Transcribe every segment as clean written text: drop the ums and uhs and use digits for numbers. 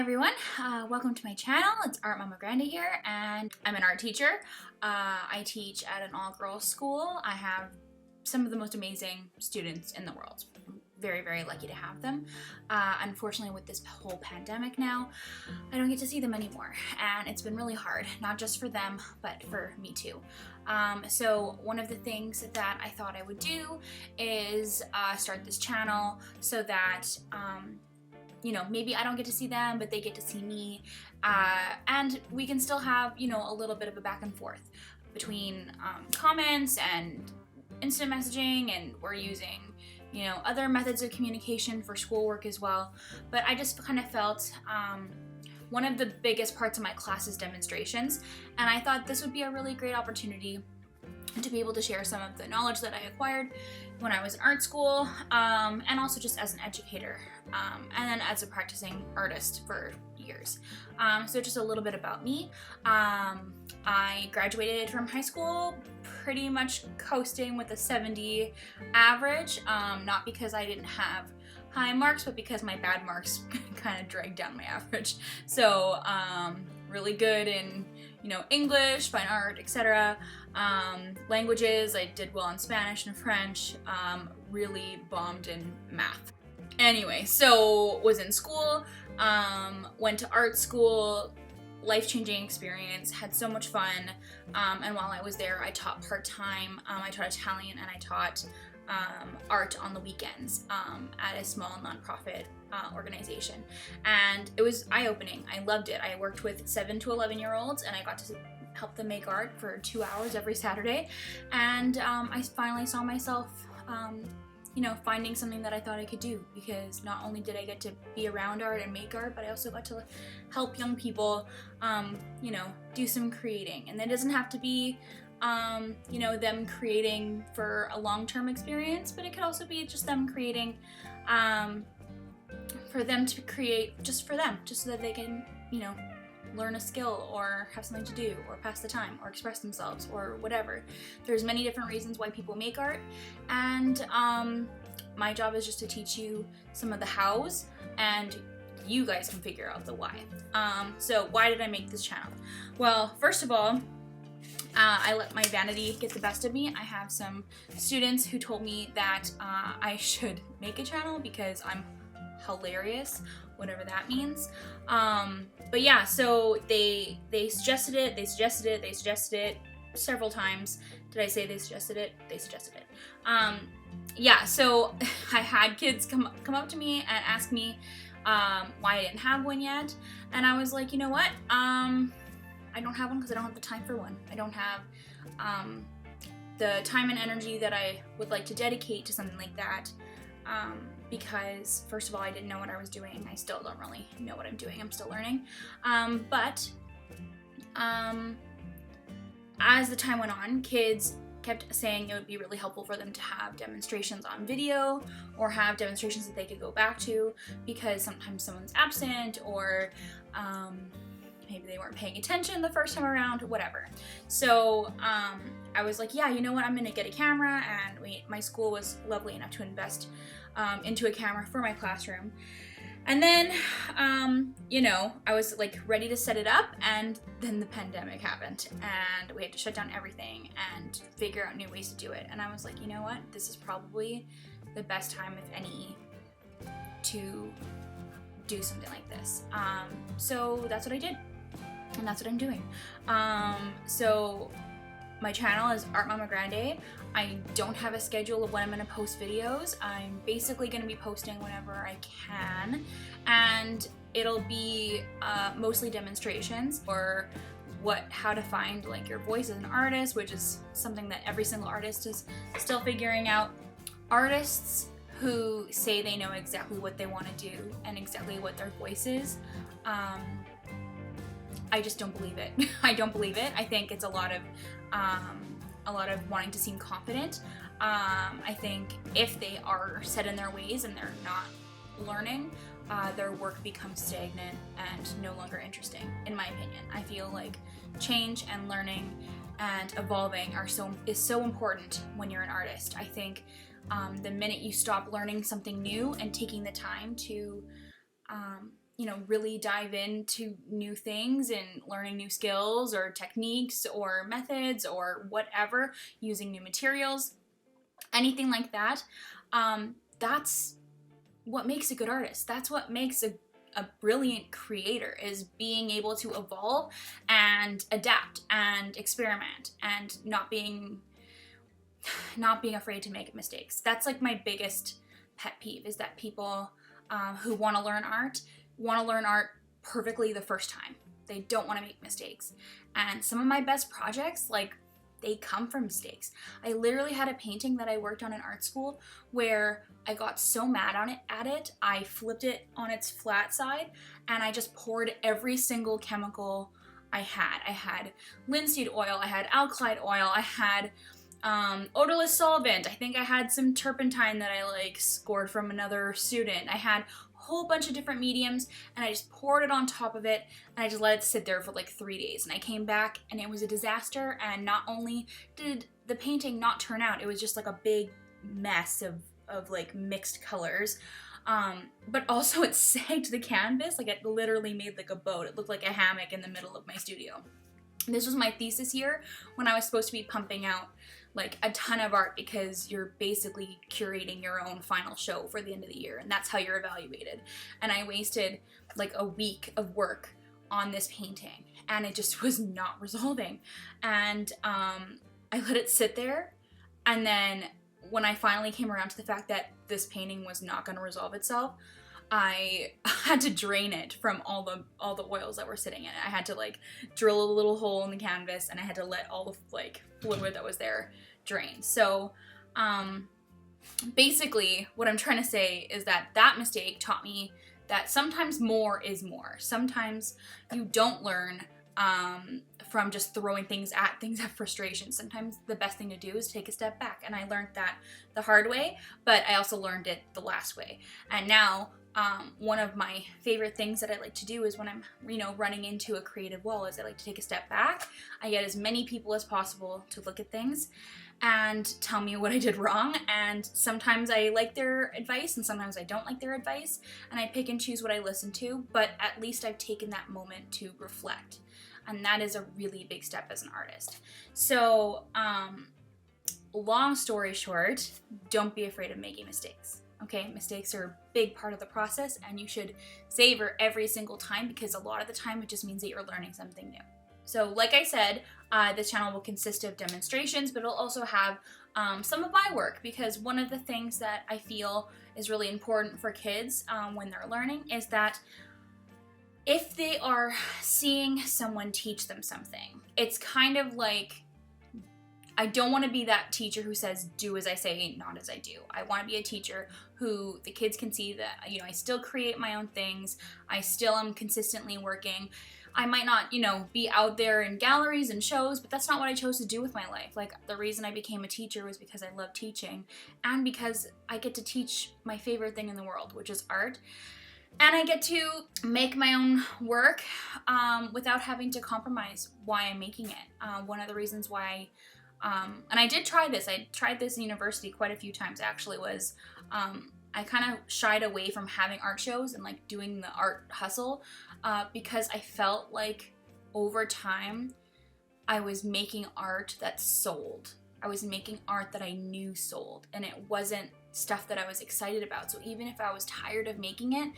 everyone, welcome to my channel. It's Art Momma Grande here, and I'm an art teacher. I teach at an all-girls school. I have some of the most amazing students in the world. I'm very, very lucky to have them. Unfortunately, with this whole pandemic now, I don't get to see them anymore, and it's been really hard, not just for them, but for me too. So one of the things that I thought I would do is start this channel so that you know, maybe I don't get to see them, but they get to see me, and we can still have, you know, a little bit of a back and forth between comments and instant messaging, and we're using, you know, other methods of communication for schoolwork as well. But I just kind of felt one of the biggest parts of my class is demonstrations, and I thought this would be a really great opportunity to be able to share some of the knowledge that I acquired when I was in art school, and also just as an educator, and then as a practicing artist for years. So just a little bit about me. I graduated from high school pretty much coasting with a 70 average, not because I didn't have high marks, but because my bad marks kind of dragged down my average. So really good in, you know, English, fine art, etc. Languages, I did well in Spanish and French, really bombed in math. Anyway, so was in school, went to art school, life-changing experience, had so much fun, and while I was there I taught part-time. I taught Italian and I taught art on the weekends at a small nonprofit organization, and it was eye-opening. I loved it. I worked with 7 to 11-year-olds and I got to help them make art for 2 hours every Saturday, and I finally saw myself you know, finding something that I thought I could do, because not only did I get to be around art and make art, but I also got to help young people you know, do some creating. And it doesn't have to be you know, them creating for a long-term experience, but it could also be just them creating for them to create just for them, just so that they can, you know, learn a skill or have something to do or pass the time or express themselves or whatever. There's many different reasons why people make art, and my job is just to teach you some of the hows, and you guys can figure out the why. So why did I make this channel? Well, first of all, I let my vanity get the best of me. I have some students who told me that I should make a channel because I'm hilarious, whatever that means. But yeah, so they suggested it several times. Did I say they suggested it? They suggested it. Yeah, so I had kids come up to me and ask me why I didn't have one yet, and I was like, you know what? I don't have one because I don't have the time for one. I don't have the time and energy that I would like to dedicate to something like that, because first of all, I didn't know what I was doing. I still don't really know what I'm doing. I'm still learning. But as the time went on, kids kept saying it would be really helpful for them to have demonstrations on video, or have demonstrations that they could go back to, because sometimes someone's absent, or maybe they weren't paying attention the first time around, whatever. So I was like, yeah, you know what, I'm gonna get a camera, and my school was lovely enough to invest into a camera for my classroom. And then, you know, I was like ready to set it up, and then the pandemic happened, and we had to shut down everything and figure out new ways to do it. And I was like, you know what, this is probably the best time, if any, to do something like this. So that's what I did, and that's what I'm doing. So my channel is Art Momma Grande. I don't have a schedule of when I'm going to post videos. I'm basically going to be posting whenever I can, and it'll be mostly demonstrations, or how to find like your voice as an artist, which is something that every single artist is still figuring out. Artists who say they know exactly what they want to do and exactly what their voice is, I just don't believe it. I don't believe it. I think it's a lot of wanting to seem confident. I think if they are set in their ways and they're not learning, their work becomes stagnant and no longer interesting, in my opinion. I feel like change and learning and evolving is so important when you're an artist. I think the minute you stop learning something new and taking the time to really dive into new things and learning new skills or techniques or methods or whatever, using new materials, anything like that. That's what makes a good artist. That's what makes a brilliant creator, is being able to evolve and adapt and experiment and not being afraid to make mistakes. That's like my biggest pet peeve, is that people who want to learn art perfectly the first time. They don't want to make mistakes. And some of my best projects, like, they come from mistakes. I literally had a painting that I worked on in art school where I got so mad at it, I flipped it on its flat side and I just poured every single chemical I had. I had linseed oil, I had alkali oil, I had odorless solvent. I think I had some turpentine that I scored from another student. I had a whole bunch of different mediums and I just poured it on top of it and I just let it sit there for 3 days, and I came back and it was a disaster. And not only did the painting not turn out, it was just a big mess of mixed colors, but also it sagged the canvas. It literally made a boat. It looked like a hammock in the middle of my studio. This was my thesis year when I was supposed to be pumping out a ton of art, because you're basically curating your own final show for the end of the year, and that's how you're evaluated. And I wasted a week of work on this painting and it just was not resolving. And I let it sit there, and then when I finally came around to the fact that this painting was not going to resolve itself, I had to drain it from all the oils that were sitting in it. I had to drill a little hole in the canvas, and I had to let all the fluid that was there drain. So basically what I'm trying to say is that mistake taught me that sometimes more is more. Sometimes you don't learn from just throwing things at frustration. Sometimes the best thing to do is take a step back, and I learned that the hard way, but I also learned it the last way. And now one of my favorite things that I like to do is when I'm running into a creative wall, is I like to take a step back. I get as many people as possible to look at things and tell me what I did wrong, and sometimes I like their advice and sometimes I don't like their advice, and I pick and choose what I listen to, but at least I've taken that moment to reflect. And that is a really big step as an artist. So, long story short, don't be afraid of making mistakes. Okay, mistakes are a big part of the process, and you should savor every single time, because a lot of the time it just means that you're learning something new. So like I said, this channel will consist of demonstrations, but it'll also have some of my work, because one of the things that I feel is really important for kids when they're learning is that if they are seeing someone teach them something, it's kind of I don't want to be that teacher who says, do as I say, not as I do. I want to be a teacher who the kids can see that, I still create my own things. I still am consistently working. I might not, be out there in galleries and shows, but that's not what I chose to do with my life. The reason I became a teacher was because I love teaching, and because I get to teach my favorite thing in the world, which is art. And I get to make my own work without having to compromise why I'm making it. One of the reasons why and I did try this. I tried this in university quite a few times, actually, was I kind of shied away from having art shows and doing the art hustle because I felt over time I was making art that sold. I was making art that I knew sold, and it wasn't stuff that I was excited about. So even if I was tired of making it,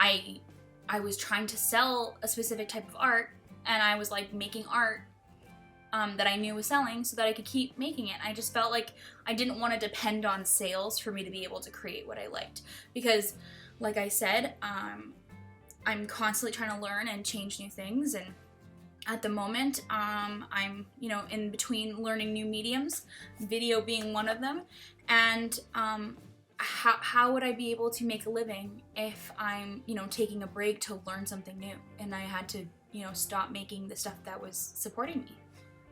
I was trying to sell a specific type of art, and I was making art that I knew was selling so that I could keep making it. I just felt I didn't want to depend on sales for me to be able to create what I liked, because like I said, I'm constantly trying to learn and change new things, and at the moment I'm in between learning new mediums, video being one of them. And how would I be able to make a living if I'm taking a break to learn something new, and I had to stop making the stuff that was supporting me,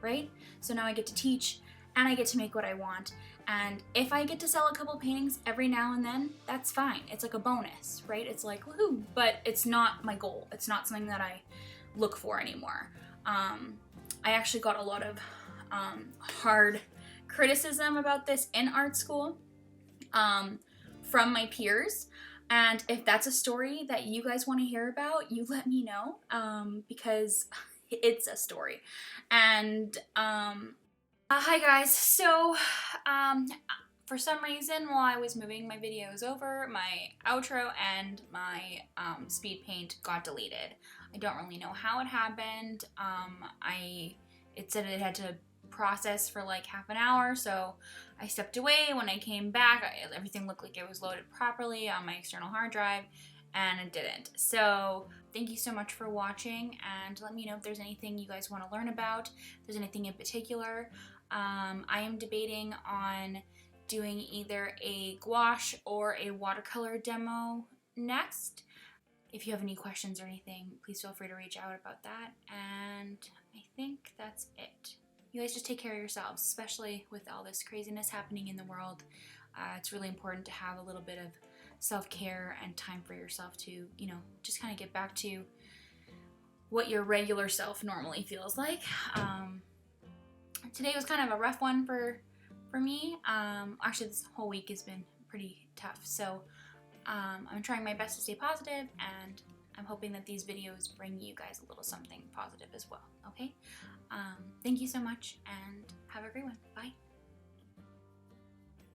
right? So now I get to teach, and I get to make what I want, and if I get to sell a couple paintings every now and then, that's fine. It's a bonus, right? It's woohoo, but it's not my goal. It's not something that I look for anymore. I actually got a lot of hard criticism about this in art school from my peers, And if that's a story that you guys want to hear about, you let me know, because it's a story. And hi guys. So for some reason, while I was moving my videos over, my outro and my speed paint got deleted. I don't really know how it happened. It said it had to process for like half an hour, so I stepped away. When I came back, everything looked like it was loaded properly on my external hard drive, and it didn't. So thank you so much for watching, and let me know if there's anything you guys want to learn about, if there's anything in particular. I am debating on doing either a gouache or a watercolor demo next. If you have any questions or anything, please feel free to reach out about that. And I think that's it. You guys just take care of yourselves, especially with all this craziness happening in the world. It's really important to have a little bit of self-care and time for yourself to, you know, just kind of get back to what your regular self normally feels like. Today was kind of a rough one for me. Actually, this whole week has been pretty tough. So I'm trying my best to stay positive, and I'm hoping that these videos bring you guys a little something positive as well, okay? Thank you so much, and have a great one. Bye.